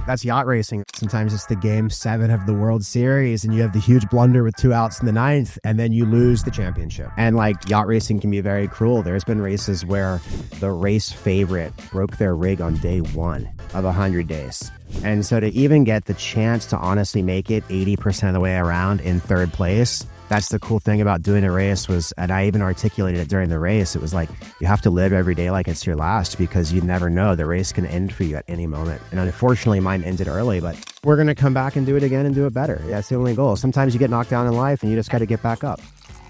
That's yacht racing. Sometimes it's the game 7 of the World Series and you have the huge blunder with 2 outs in the 9th and then you lose the championship. And like yacht racing can be very cruel. There's been races where the race favorite broke their rig on day 1 of 100 days. And so to even get the chance to honestly make it 80% of the way around in 3rd place, that's the cool thing about doing a race and I even articulated it during the race. It was like, you have to live every day like it's your last because you never know. The race can end for you at any moment. And unfortunately, mine ended early, but we're going to come back and do it again and do it better. That's the only goal. Sometimes you get knocked down in life and you just got to get back up.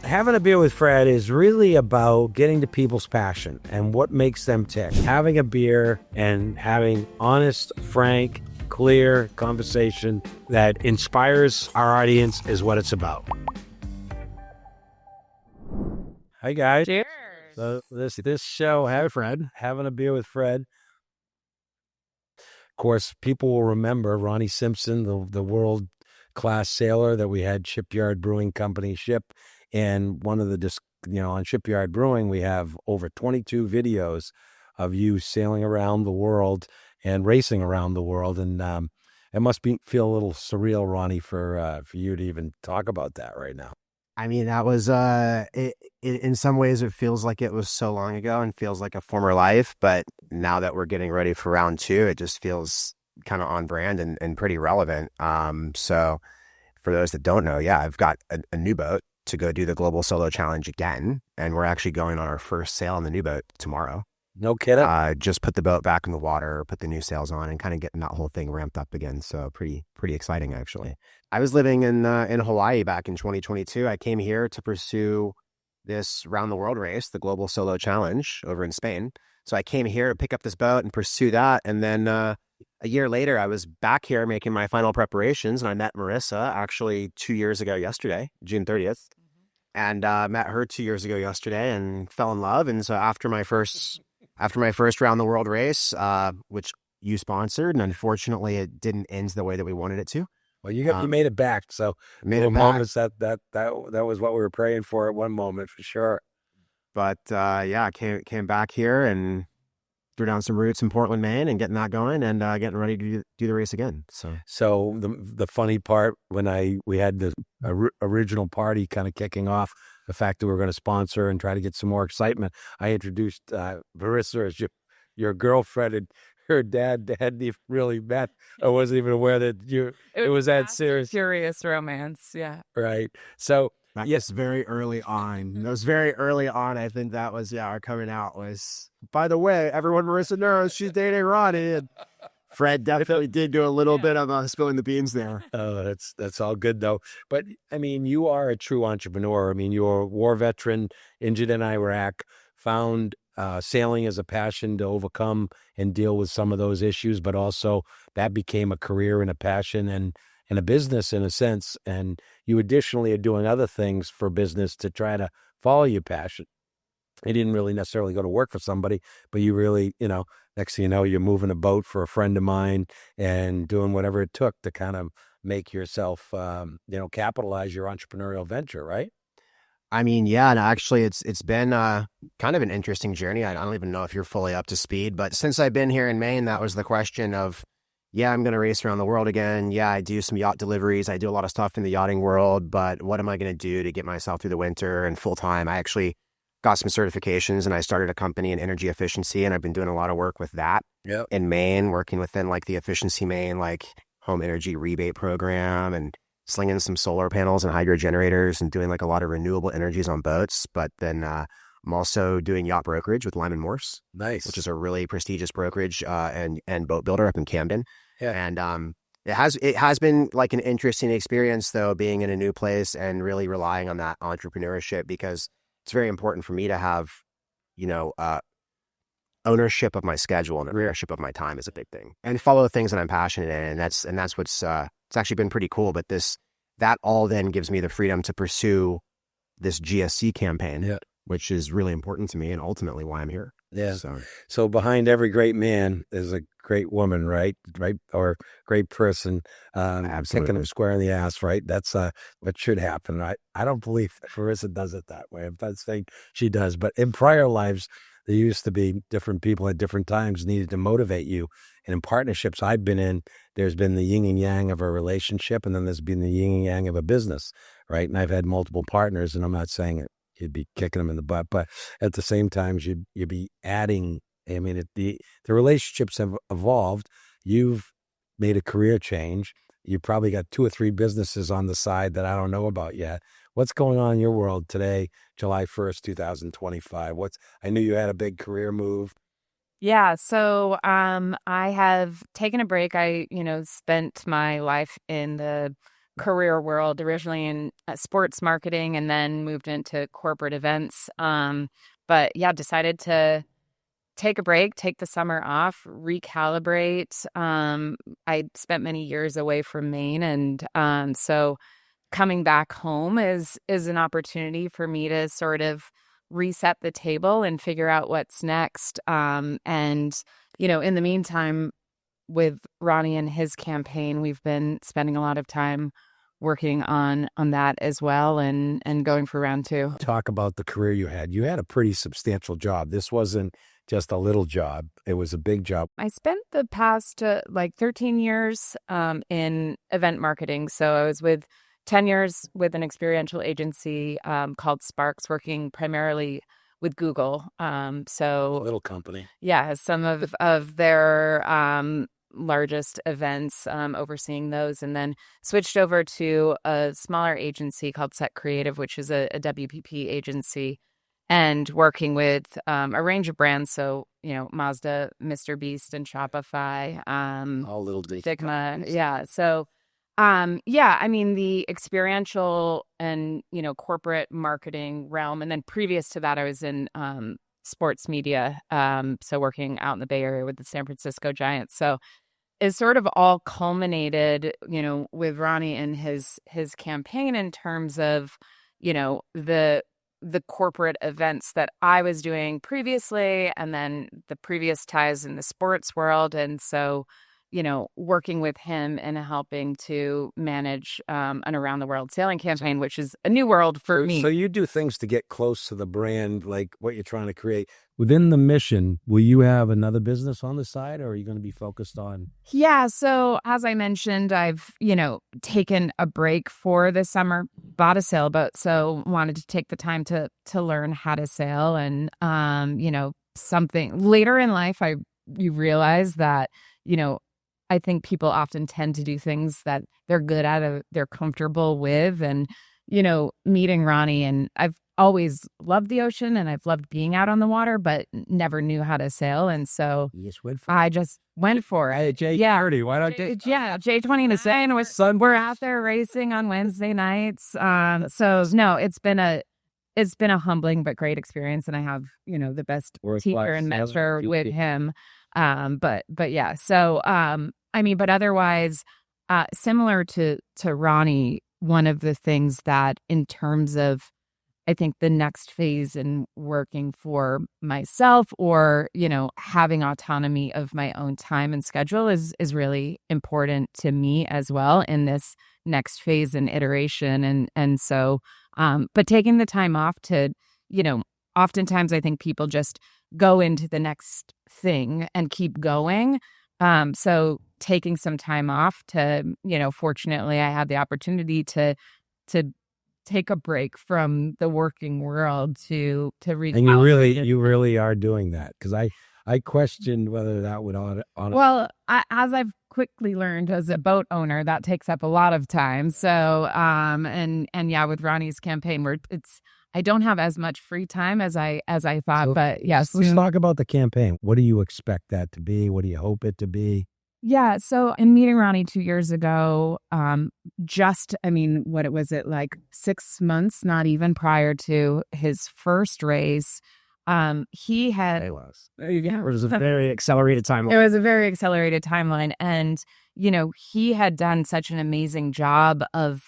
Having a beer with Fred is really about getting to people's passion and what makes them tick. Having a beer and having honest, frank, clear conversation that inspires our audience is what it's about. Hi guys. Cheers. So this show, having a beer with Fred. Of course, people will remember Ronnie Simpson, the world class sailor that we had Shipyard Brewing Company ship. And one of the on Shipyard Brewing, we have over 22 videos of you sailing around the world and racing around the world. And it must feel a little surreal, Ronnie, for you to even talk about that right now. I mean, that was, in some ways, it feels like it was so long ago and feels like a former life. But now that we're getting ready for round 2, it just feels kind of on brand and pretty relevant. So for those that don't know, yeah, I've got a new boat to go do the Global Solo Challenge again. And we're actually going on our first sail on the new boat tomorrow. No kidding. Just put the boat back in the water, put the new sails on, and kind of getting that whole thing ramped up again. So pretty exciting, actually. I was living in Hawaii back in 2022. I came here to pursue this round the world race, the Global Solo Challenge over in Spain. So I came here to pick up this boat and pursue that. And then a year later, I was back here making my final preparations, and I met Marissa actually 2 years ago yesterday, June 30th. And met her 2 years ago yesterday and fell in love. And so after my first round the world race, which you sponsored, and unfortunately it didn't end the way that we wanted it to. Well, you made it back. So moments that was what we were praying for at one moment for sure. But I came back here and threw down some roots in Portland, Maine, and getting that going and getting ready to do the race again. So the funny part when we had the original party kind of kicking off, the fact that we were going to sponsor and try to get some more excitement, I introduced Marissa as your girlfriend, and her dad hadn't even really met. I wasn't even aware that it was that serious. Serious romance, yeah. Right. So yes, very early on. It was very early on. I think that was our coming out was. By the way, everyone Marissa knows she's dating Ronnie. And Fred definitely did do a little bit of spilling the beans there. Oh, that's all good though. But I mean, you are a true entrepreneur. I mean, you're a war veteran, injured in Iraq, found sailing as a passion to overcome and deal with some of those issues, but also that became a career and a passion and a business in a sense. And you additionally are doing other things for business to try to follow your passion. You didn't really necessarily go to work for somebody, but you really, next thing you know, you're moving a boat for a friend of mine and doing whatever it took to kind of make yourself, capitalize your entrepreneurial venture, right? I mean, yeah, and actually it's been kind of an interesting journey. I don't even know if you're fully up to speed, but since I've been here in Maine, that was the question of, yeah, I'm going to race around the world again. Yeah, I do some yacht deliveries. I do a lot of stuff in the yachting world, but what am I going to do to get myself through the winter and full time? I actually got some certifications and I started a company in energy efficiency, and I've been doing a lot of work with that in Maine, working within like the Efficiency Maine, like home energy rebate program, and slinging some solar panels and hydro generators and doing like a lot of renewable energies on boats. But then I'm also doing yacht brokerage with Lyman Morse, nice, which is a really prestigious brokerage and boat builder up in Camden. Yeah. And it has been like an interesting experience though, being in a new place and really relying on that entrepreneurship, because it's very important for me to have, ownership of my schedule and ownership of my time is a big thing, and follow the things that I'm passionate in. And that's what's it's actually been pretty cool. But that all then gives me the freedom to pursue this GSC campaign, which is really important to me and ultimately why I'm here. Yeah. So behind every great man is a great woman, right? Or great person, kicking him square in the ass, right? That's what should happen, right? I don't believe Marissa does it that way. I'm not saying she does, but in prior lives, there used to be different people at different times needed to motivate you. And in partnerships I've been in, there's been the yin and yang of a relationship, and then there's been the yin and yang of a business, right? And I've had multiple partners, and I'm not saying it, you'd be kicking them in the butt, but at the same time, you'd be adding. I mean, the relationships have evolved. You've made a career change. You probably got 2 or 3 businesses on the side that I don't know about yet. What's going on in your world today, July 1st, 2025? I knew you had a big career move. Yeah. So I have taken a break. I, spent my life in the career world, originally in sports marketing, and then moved into corporate events. But yeah, decided to take a break, take the summer off, recalibrate. I spent many years away from Maine, and so coming back home is an opportunity for me to sort of reset the table and figure out what's next. And in the meantime, with Ronnie and his campaign, we've been spending a lot of time working on that as well, and going for round 2. Talk about the career you had. You had a pretty substantial job. This wasn't just a little job. It was a big job. I spent the past 13 years in event marketing. So I was with 10 years with an experiential agency called Sparks, working primarily with Google. So little company. Yeah, some of their largest events, overseeing those, and then switched over to a smaller agency called Set Creative, which is a WPP agency, and working with a range of brands. So, Mazda, Mr. Beast, and Shopify. All little Figma. Yeah. So, I mean, the experiential and, corporate marketing realm. And then previous to that, I was in sports media. So working out in the Bay Area with the San Francisco Giants. So it sort of all culminated, with Ronnie and his campaign in terms of, the corporate events that I was doing previously, and then the previous ties in the sports world. And so, working with him and helping to manage an around the world sailing campaign, which is a new world for me. So you do things to get close to the brand, like what you're trying to create. Within the mission, will you have another business on the side, or are you going to be focused on? Yeah. So as I mentioned, I've, taken a break for the summer, bought a sailboat. So wanted to take the time to learn how to sail. And, something later in life, you realize that, I think people often tend to do things that they're good at, they're comfortable with. And, meeting Ronnie, and I've always loved the ocean and I've loved being out on the water, but never knew how to sail. And so I just went for it. Hey, J30, why don't you? Yeah, J20 to say, and we're out there racing on Wednesday nights. So no, it's been a humbling but great experience, and I have the best teacher and mentor with him. But yeah, so but otherwise, similar to Ronnie, one of the things that in terms of, I think, the next phase in working for myself, or, having autonomy of my own time and schedule is really important to me as well in this next phase and iteration. And so, but taking the time off to, oftentimes I think people just go into the next thing and keep going. So taking some time off to, fortunately I had the opportunity to take a break from the working world to read. And you really are doing that, because I questioned whether that would on. Well, as I've quickly learned as a boat owner, that takes up a lot of time. So, and yeah, with Ronnie's campaign, I don't have as much free time as I thought, but yes. Let's talk about the campaign. What do you expect that to be? What do you hope it to be? Yeah. So in meeting Ronnie 2 years ago, what was it, like 6 months, not even prior to his first race, he had, it was a very accelerated timeline. It was a very accelerated timeline. And, he had done such an amazing job of,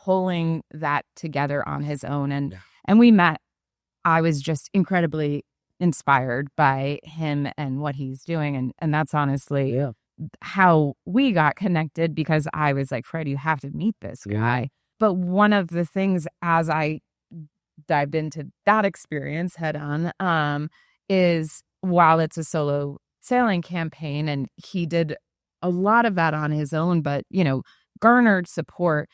pulling that together on his own. And we met. I was just incredibly inspired by him and what he's doing. And that's honestly how we got connected, because I was like, Fred, you have to meet this guy. But one of the things, as I dived into that experience head on, is while it's a solo sailing campaign, and he did a lot of that on his own, but, garnered support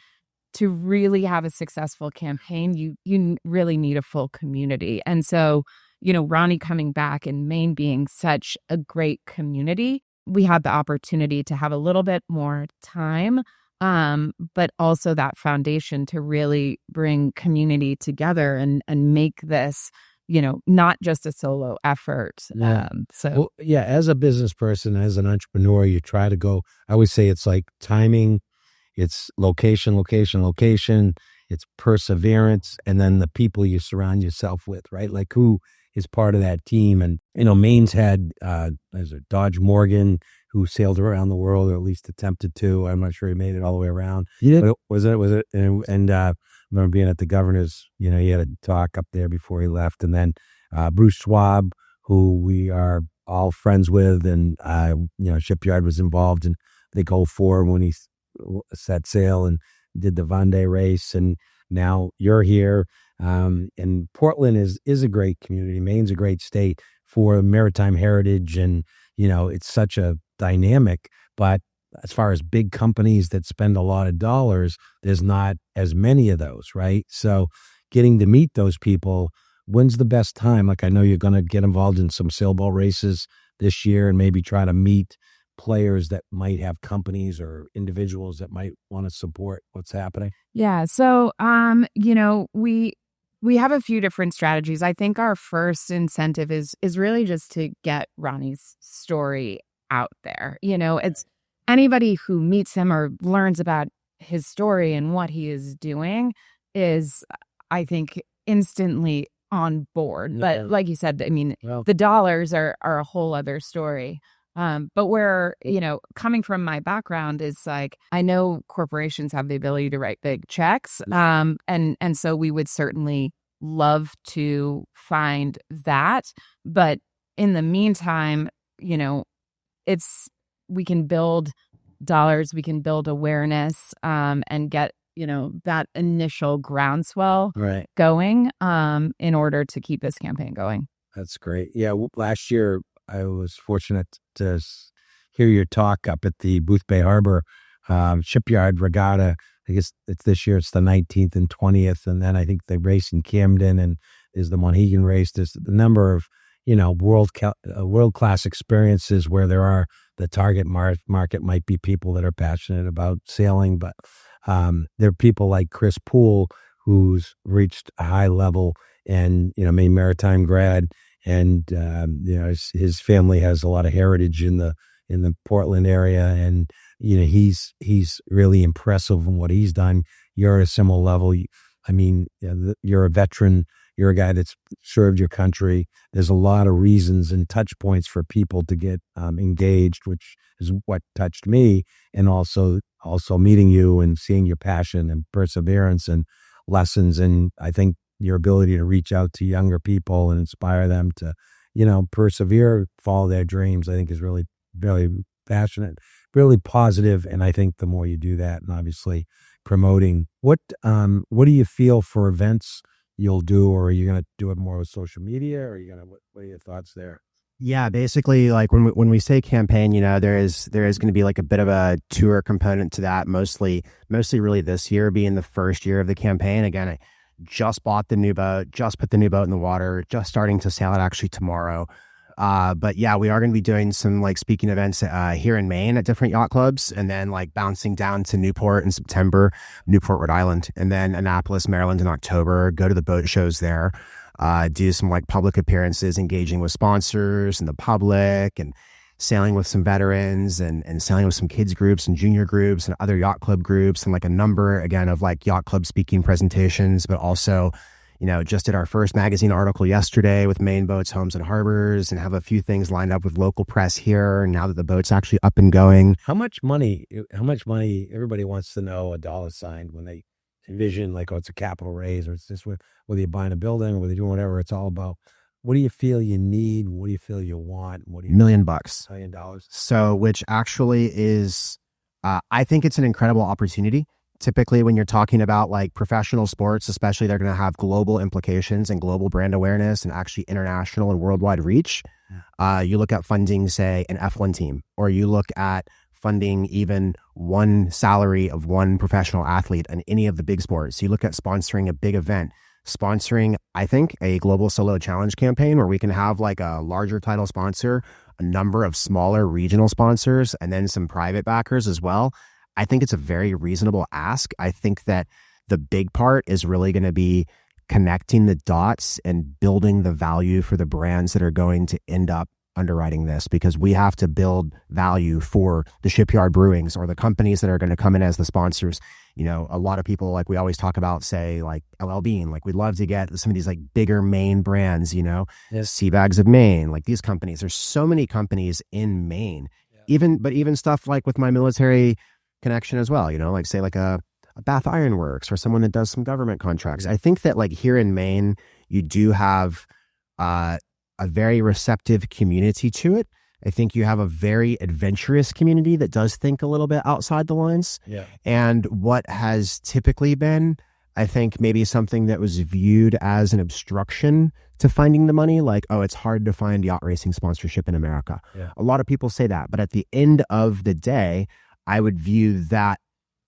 to really have a successful campaign. You really need a full community. And so, Ronnie coming back and Maine being such a great community, we had the opportunity to have a little bit more time, but also that foundation to really bring community together and make this, not just a solo effort. Yeah. As a business person, as an entrepreneur, you try to go, I always say it's like timing, it's location, location, location, it's perseverance, and then the people you surround yourself with, right? Like who is part of that team. And, Maine's had, Dodge Morgan, who sailed around the world, or at least attempted to. I'm not sure he made it all the way around. Yeah. Was it? And I remember being at the governor's, he had a talk up there before he left. And then Bruce Schwab, who we are all friends with, and, Shipyard was involved in, I think, 04 when he set sail and did the Vendée race. And now you're here. And Portland is a great community. Maine's a great state for maritime heritage. And, it's such a dynamic, but as far as big companies that spend a lot of dollars, there's not as many of those, right? So getting to meet those people, when's the best time? Like, I know you're going to get involved in some sailboat races this year and maybe try to meet players that might have companies or individuals that might want to support what's happening. Yeah. So, we have a few different strategies. I think our first incentive is really just to get Ronnie's story out there. It's anybody who meets him or learns about his story and what he is doing is, I think, instantly on board. But like you said, the dollars are a whole other story. But where, coming from my background is like, I know corporations have the ability to write big checks. And so we would certainly love to find that. But in the meantime, we can build dollars, we can build awareness, and get, that initial groundswell going, in order to keep this campaign going. That's great. Yeah. Last year, I was fortunate to hear your talk up at the Booth Bay Harbor Shipyard Regatta. I guess it's this year, it's the 19th and 20th. And then I think they race in Camden, and there's the Mohegan race. There's the number of, world-class experiences where the target market might be people that are passionate about sailing. But there are people like Chris Poole, who's reached a high level and, Maine Maritime grad. And, his family has a lot of heritage in the Portland area. And, he's really impressive in what he's done. You're at a similar level. You're a veteran. You're a guy that's served your country. There's a lot of reasons and touch points for people to get engaged, which is what touched me. And also meeting you and seeing your passion and perseverance and lessons. And I think your ability to reach out to younger people and inspire them to, persevere, follow their dreams, I think is really, really passionate, really positive. And I think the more you do that, and obviously promoting, what do you feel for events you'll do, or are you going to do it more with social media, or are you going to, what are your thoughts there? Yeah, basically, like when we say campaign, there is going to be like a bit of a tour component to that, mostly really this year being the first year of the campaign. Again, I just bought the new boat, just put the new boat in the water, just starting to sail it actually tomorrow. But yeah, we are going to be doing some like speaking events here in Maine at different yacht clubs, and then like bouncing down to Newport in September, Newport, Rhode Island, and then Annapolis, Maryland in October, go to the boat shows there, do some like public appearances, engaging with sponsors and the public, and sailing with some veterans and sailing with some kids groups and junior groups and other yacht club groups, and like a number again of like yacht club speaking presentations, but also, just did our first magazine article yesterday with Maine Boats, Homes and Harbors, and have a few things lined up with local press here. And now that the boat's actually up and going. How much money, everybody wants to know a dollar sign when they envision like, oh, it's a capital raise, or it's this, whether you're buying a building or whether you're doing whatever, it's all about, what do you feel you need? What do you feel you want? What do you $1 million. $1 million. So, which actually is, I think it's an incredible opportunity. typically when you're talking about like professional sports, especially, they're going to have global implications and global brand awareness and actually international and worldwide reach. You look at funding, say, an F1 team, or you look at funding even one salary of one professional athlete in any of the big sports. You look at sponsoring a big event, sponsoring, I think, a global solo challenge campaign where we can have like a larger title sponsor, a number of smaller regional sponsors, and then some private backers as well. I think it's a very reasonable ask. I think that the big part is really going to be connecting the dots and building the value for the brands that are going to end up underwriting this, because we have to build value for the Shipyard Brewings or the companies that are going to come in as the sponsors. You know, a lot of people, like we always talk about, say like LL Bean, like we'd love to get some of these like bigger Maine brands, you know, Sea Bags of Maine, like these companies. There's so many companies in Maine, even stuff like with my military connection as well, you know, like say like a Bath Iron Works or someone that does some government contracts. I think that like here in Maine, you do have a very receptive community to it. I think you have a very adventurous community that does think a little bit outside the lines. Yeah. And what has typically been, I think, maybe something that was viewed as an obstruction to finding the money, like, oh, it's hard to find yacht racing sponsorship in America. Yeah. A lot of people say that. But at the end of the day, I would view that,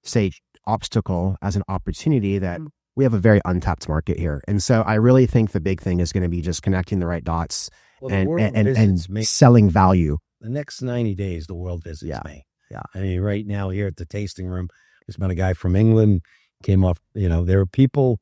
say, obstacle as an opportunity that we have a very untapped market here. And so I really think the big thing is going to be just connecting the right dots and selling value. The next 90 days, the world visits me. Yeah. I mean, right now here at the tasting room, there's been a guy from England came off, you know, there are people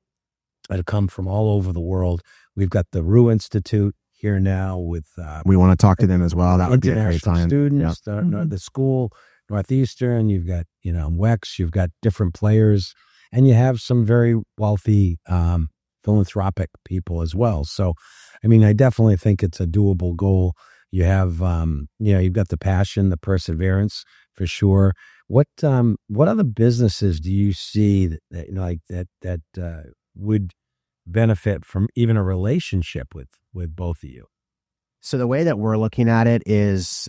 that have come from all over the world. We've got the Rue Institute here now with... we want to talk to them as well. That would be a great time. Students, the school, Northeastern, you've got, you know, WEX, you've got different players, and you have some very wealthy philanthropic people as well. So, I mean, I definitely think it's a doable goal. You have, you've got the passion, the perseverance for sure. What other businesses do you see that you know, like that would benefit from even a relationship with both of you? So the way that we're looking at it is,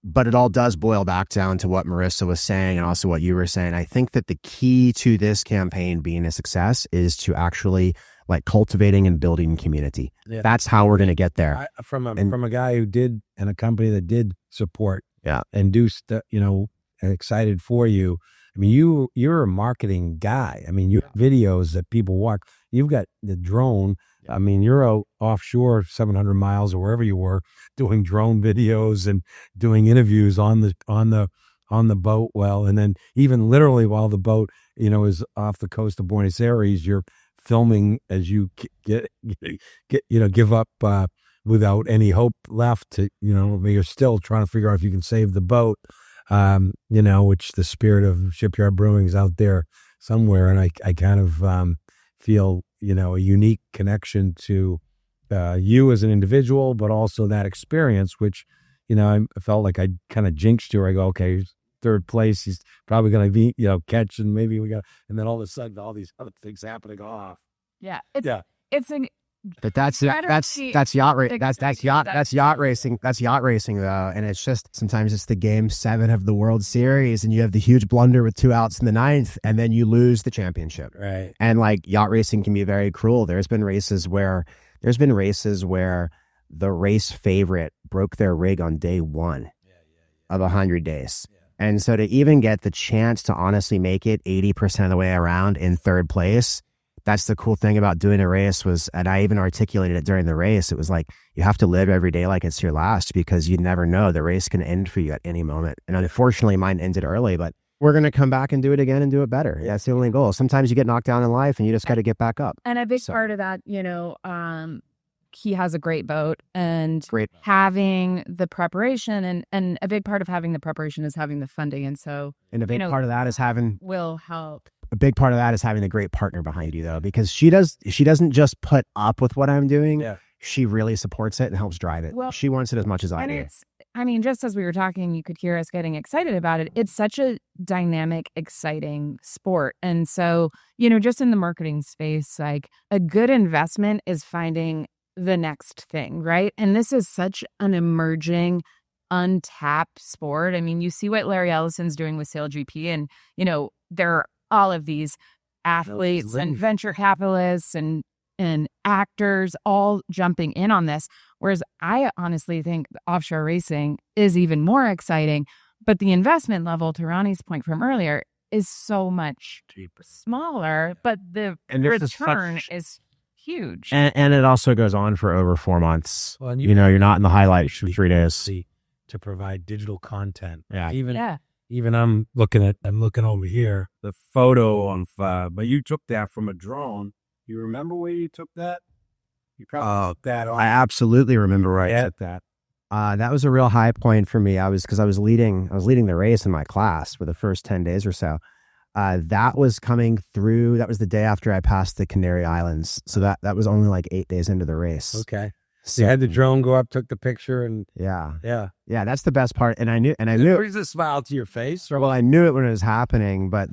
but it all does boil back down to what Marissa was saying and also what you were saying. I think that the key to this campaign being a success is to actually like cultivating and building community. Yeah. That's how we're going to get there. From a guy who did, and a company that did support and do excited for you. I mean, you're a marketing guy. I mean, you have videos that people watch. You've got the drone. I mean, you're out offshore 700 miles or wherever you were doing drone videos and doing interviews on the boat. Well, and then even literally while the boat, you know, is off the coast of Buenos Aires, you're filming as you give up without any hope left to, you know, you're still trying to figure out if you can save the boat, which the spirit of Shipyard Brewing is out there somewhere. And I kind of feel, you know, a unique connection to you as an individual, but also that experience, which, you know, I felt like I kind of jinxed you. I go, okay, third place, he's probably going to be, you know, catch, and maybe we got, and then all of a sudden all these other things happening off. Yeah. It's an But that's yacht racing. That's yacht racing though, and it's just sometimes it's the game 7 of the World Series, and you have the huge blunder with 2 outs in the 9th, and then you lose the championship. Right. And like yacht racing can be very cruel. There's been races where the race favorite broke their rig on day 1 of 100 days. Yeah. And so to even get the chance to honestly make it 80% of the way around in 3rd place. That's the cool thing about doing a race and I even articulated it during the race. It was like, you have to live every day like it's your last, because you never know. The race can end for you at any moment. And unfortunately mine ended early, but we're going to come back and do it again and do it better. That's the only goal. Sometimes you get knocked down in life and you just got to get back up. And a big part of that, you know, he has a great boat, and having the preparation and a big part of having the preparation is having the funding. And so, and a big part of that is will help. A big part of that is having a great partner behind you, though, because she doesn't just put up with what I'm doing. Yeah. She really supports it and helps drive it. Well, she wants it as much as I do. Just as we were talking, you could hear us getting excited about it. It's such a dynamic, exciting sport. And so, you know, just in the marketing space, like a good investment is finding the next thing, right? And this is such an emerging, untapped sport. I mean, you see what Larry Ellison's doing with SailGP, and, you know, there are all of these athletes and venture capitalists and actors all jumping in on this. Whereas I honestly think offshore racing is even more exciting, but the investment level, to Ronnie's point from earlier, is so much smaller, but the return is huge. And it also goes on for over 4 months. Well, you're not in the highlights for 3 days. To provide digital content. Yeah. Even I'm looking over here, the photo on but you took that from a drone. You remember where you took that? You probably took that on. I absolutely remember where I took that. That was a real high point for me. I was leading the race in my class for the first 10 days or so. That was coming through. That was the day after I passed the Canary Islands. So that was only like 8 days into the race. Okay. So you had the drone go up, took the picture, and yeah. That's the best part. And I knew it brings a smile to your face. Well, I knew it when it was happening, but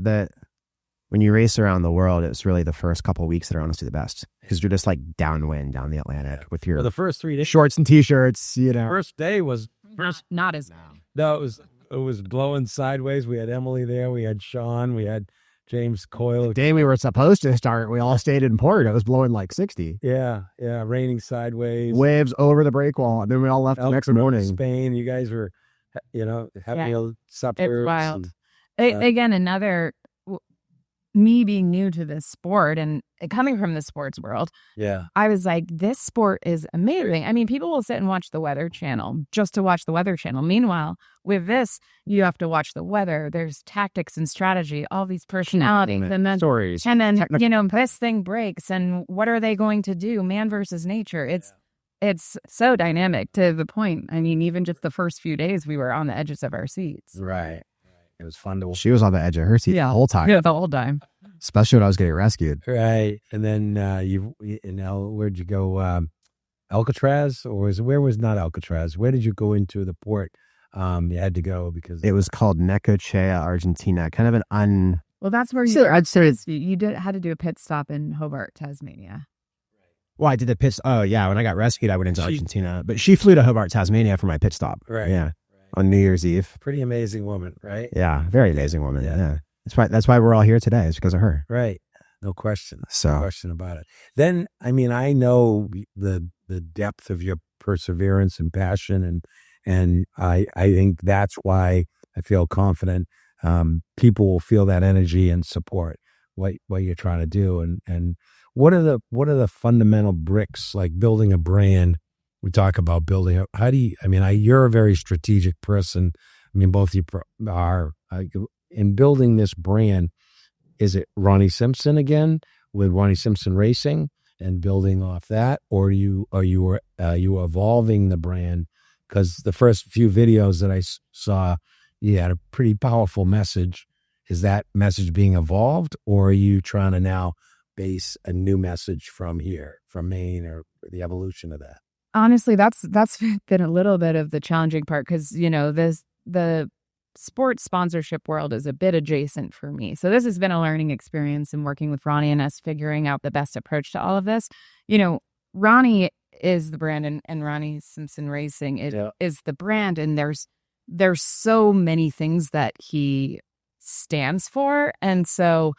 when you race around the world, it's really the first couple of weeks that are honestly the best because you're just like downwind down the Atlantic with your the first 3 days shorts and t-shirts. First day was not as no, it was blowing sideways. We had Emily there, we had Sean, we had James Coyle. The day we were supposed to start, we all stayed in port. It was blowing like 60. Yeah, raining sideways. Waves over the break wall. And then we all left the next morning. Spain, you guys were, having a supper. It's wild. Again, another, me being new to this sport and coming from the sports world, I was like, this sport is amazing. I mean, people will sit and watch the Weather Channel just to watch the Weather Channel. Meanwhile, with this, you have to watch the weather. There's tactics and strategy, all these personalities, and then stories, and then this thing breaks, and what are they going to do? Man versus nature. It's so dynamic to the point. I mean, even just the first few days, we were on the edges of our seats. Right. It was fun to. She was on the edge of her seat the whole time. Yeah, the whole time. Especially when I was getting rescued. Right, and then where'd you go? Alcatraz, or where was not Alcatraz? Where did you go into the port? You had to go because it was called Necochea, Argentina. Kind of an Well, that's where I'd say you had to do a pit stop in Hobart, Tasmania. Well, I did the pit. Oh yeah, when I got rescued, I went into Argentina, but she flew to Hobart, Tasmania for my pit stop. Right. Yeah. On New Year's Eve. Pretty amazing woman, right? Yeah, very amazing woman. Yeah. That's why we're all here today. It's because of her. Right. No question. No question about it. Then, I mean, I know the depth of your perseverance and passion, and I think that's why I feel confident people will feel that energy and support what you're trying to do. And what are the fundamental bricks, like building a brand? We talk about building. You're a very strategic person. I mean, both you are. In building this brand, is it Ronnie Simpson again with Ronnie Simpson Racing and building off that, or are you evolving the brand? Because the first few videos that I saw, you had a pretty powerful message. Is that message being evolved, or are you trying to now base a new message from Maine, or the evolution of that? Honestly, that's been a little bit of the challenging part because, the sports sponsorship world is a bit adjacent for me. So this has been a learning experience in working with Ronnie and us figuring out the best approach to all of this. Ronnie is the brand and Ronnie Simpson Racing is the brand. And there's so many things that he stands for. And so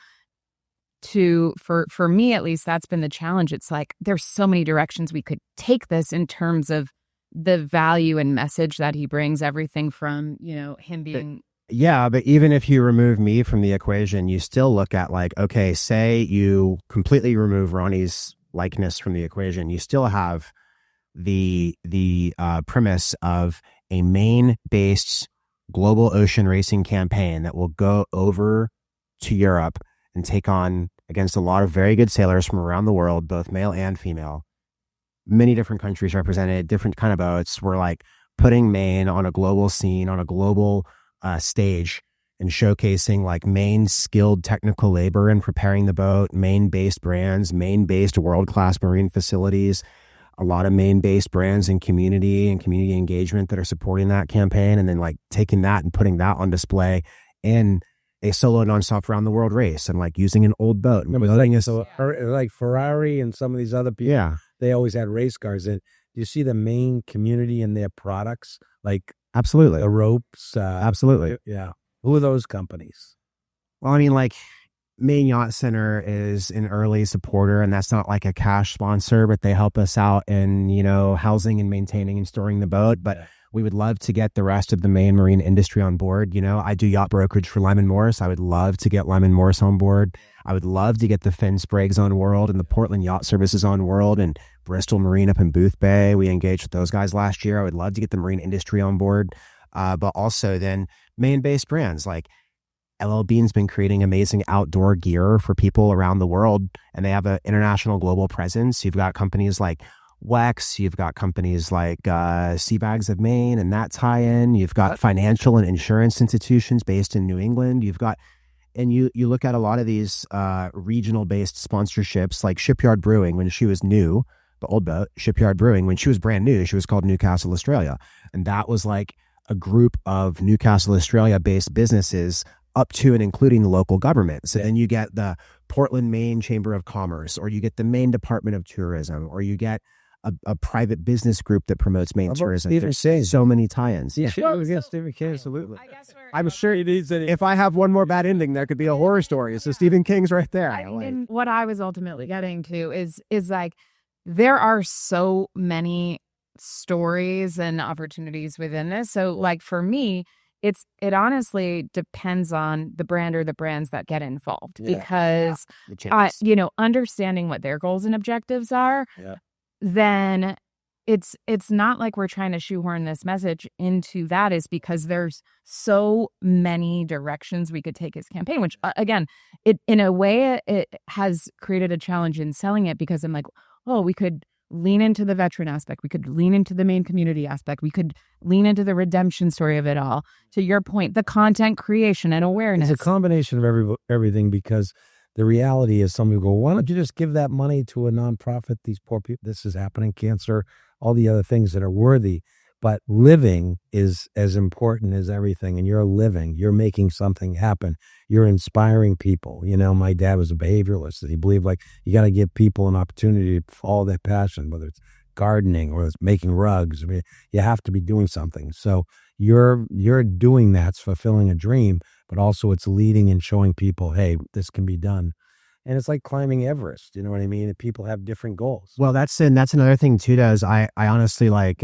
for me, at least, that's been the challenge. It's like, there's so many directions we could take this in terms of the value and message that he brings, everything from, him being. Yeah. But even if you remove me from the equation, you still look at like, okay, say you completely remove Ronnie's likeness from the equation. You still have the premise of a Maine-based global ocean racing campaign that will go over to Europe and take on against a lot of very good sailors from around the world, both male and female. Many different countries represented, different kind of boats. We're like putting Maine on a global scene, on a global stage, and showcasing like Maine skilled technical labor in preparing the boat, Maine-based brands, Maine-based world-class marine facilities, a lot of Maine-based brands and community engagement that are supporting that campaign, and then like taking that and putting that on display in a solo non-stop around the world race and like using an old boat. Like Ferrari and some of these other people. Yeah. They always had race cars in. Do you see the Maine community and their products? Like absolutely the ropes. Absolutely. Yeah. Who are those companies? Well, I mean, like Maine Yacht Center is an early supporter, and that's not like a cash sponsor, but they help us out in, housing and maintaining and storing the boat. But we would love to get the rest of the Maine marine industry on board. I do yacht brokerage for Lemon Morris. I would love to get Lemon Morris on board. I would love to get the Finn Spriggs on World and the Portland Yacht Services on World and Bristol Marine up in Booth Bay. We engaged with those guys last year. I would love to get the marine industry on board. But also then Maine-based brands like LL Bean's been creating amazing outdoor gear for people around the world, and they have an international global presence. You've got companies like Wex, you've got companies like Sea Bags of Maine and that tie-in. You've got financial and insurance institutions based in New England. You've got, and you look at a lot of these regional-based sponsorships like Shipyard Brewing when she was new, the old boat, Shipyard Brewing, when she was brand new, she was called Newcastle Australia. And that was like a group of Newcastle Australia-based businesses up to and including the local government. So then you get the Portland, Maine Chamber of Commerce, or you get the Maine Department of Tourism, or you get a private business group that promotes Maine tourism. There's so many tie-ins. Yeah, Stephen King, absolutely. I'm sure he needs it. If I have one more bad ending, there could be a horror story. So Stephen King's right there. And what I was ultimately getting to is like, there are so many stories and opportunities within this. So like for me, it honestly depends on the brand or the brands that get involved, because understanding what their goals and objectives are, then it's not like we're trying to shoehorn this message into that, is because there's so many directions we could take his campaign, which again, it in a way it has created a challenge in selling it, because I'm like, oh, we could lean into the veteran aspect. We could lean into the Maine community aspect. We could lean into the redemption story of it all. To your point, the content creation and awareness. It's a combination of everything, because the reality is some people go, why don't you just give that money to a nonprofit? These poor people, this is happening, cancer, all the other things that are worthy. But living is as important as everything. And you're living, you're making something happen. You're inspiring people. My dad was a behavioralist, and he believed like you got to give people an opportunity to follow their passion, whether it's gardening or it's making rugs. I mean, you have to be doing something. So you're doing that's fulfilling a dream, but also it's leading and showing people, hey, this can be done. And it's like climbing Everest. You know what I mean? People have different goals. Well, that's another thing too, I honestly like,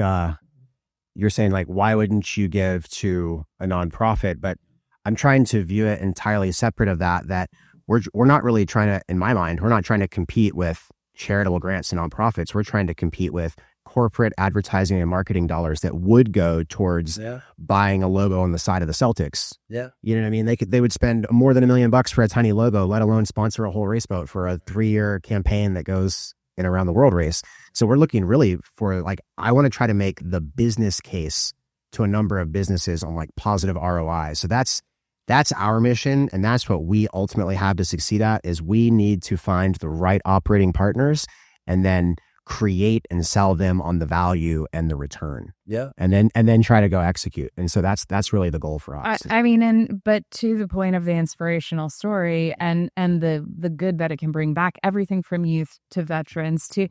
you're saying like, why wouldn't you give to a nonprofit? But I'm trying to view it entirely separate of that we're not really trying to, in my mind, we're not trying to compete with charitable grants and nonprofits. We're trying to compete with corporate advertising and marketing dollars that would go towards buying a logo on the side of the Celtics. Yeah. You know what I mean? They would spend more than $1 million for a tiny logo, let alone sponsor a whole race boat for a 3-year campaign that goes in around the world race. So we're looking really for like, I want to try to make the business case to a number of businesses on like positive ROI. So that's our mission. And that's what we ultimately have to succeed at, is we need to find the right operating partners and then create and sell them on the value and the return. Yeah. And then try to go execute. And so that's really the goal for us. I mean, but to the point of the inspirational story and the good that it can bring back, everything from youth to veterans to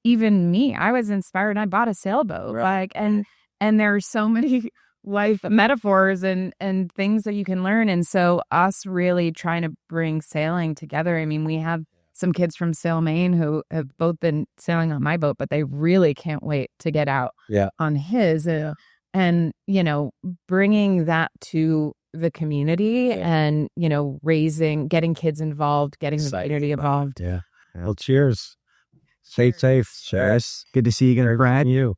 even me. I was inspired. I bought a sailboat. Right. And there's so many life metaphors and things that you can learn. And so us really trying to bring sailing together. I mean, we have some kids from Sail Maine who have both been sailing on my boat, but they really can't wait to get out on his. And, bringing that to the community and, getting kids involved, getting the community involved. Yeah. Well, cheers. Stay safe. Cheers. Good to see you again, Brad. You.